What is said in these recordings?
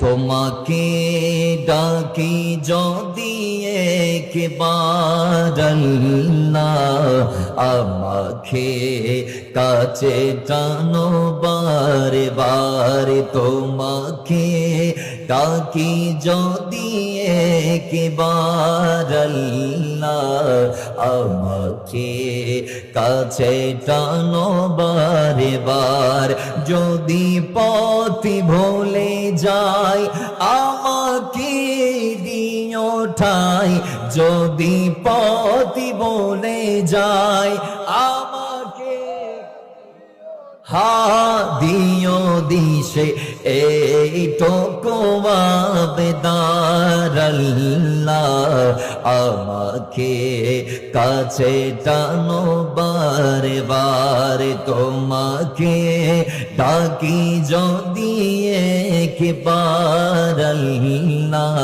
তোমাকে ডাকি যদি একবার আল্লাহ, আমাকে কাছে টানো বারে বারে। তোমাকে ডাকি যদি একবার আল্লাহ, আমাকে কাছে টানো বারে বার। যদি পথ ভুলে যাই আমাকে দিও ঠাই, যদি পথ ভুলে যাই আমাকে দিও দিশে। এইটুকু আবেদন আল্লাহ, আমাকে কাছে টানো বারে বারে। তোমাকে ডাকি যদি একবার আল্লাহ,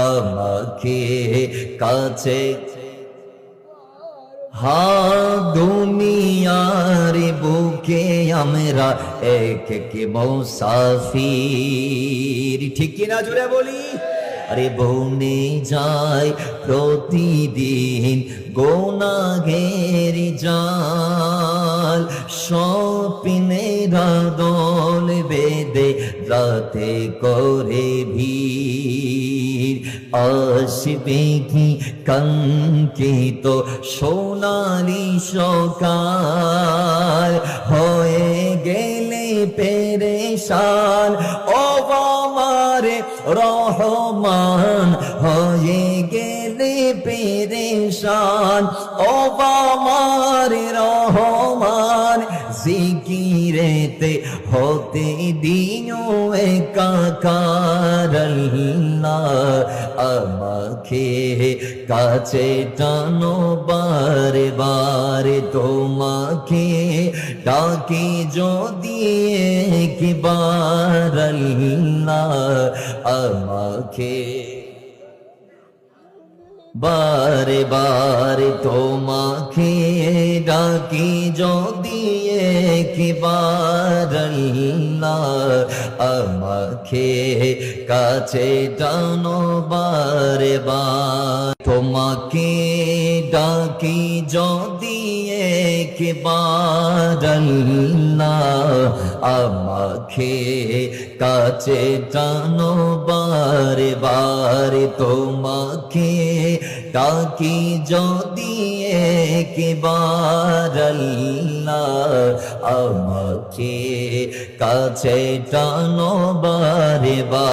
আমাকে কাছে। দুনিয়ার বুকে আমরা এক মুসাফির, ঠিক কিনা জুড়ে বলি। আরে বনে যায় প্রতিদিন গুনাহের জাল, স্বপ্নেরা দল বেঁধে রাতে করে ভিড়। আসবে কি কাঙ্ক্ষিত সোনালি সকাল, হয়ে গেলে পেরেশান ও আমার রহমান, হয়ে গেলে পেরেশান ও আমার রহমান। জিকিরেতে হতে দিও একাকার আল্লাহ, আমাকে কাছে টানো বারে বারে। তোমাকে ডাকি যদি একবার আল্লাহ, আমাকে বারে বারে। তোমাকে ডাকি যদি একবার আল্লাহ, আমাকে কাছে টানো বারে বার। তোমাকে ডাকি যদি একবার আল্লাহ, আমাকে কাছে টানো বারে বারে। তোমাকে ডাকি যদি একবার আল্লাহ, আমাকে কাছে টানো বারে বারে।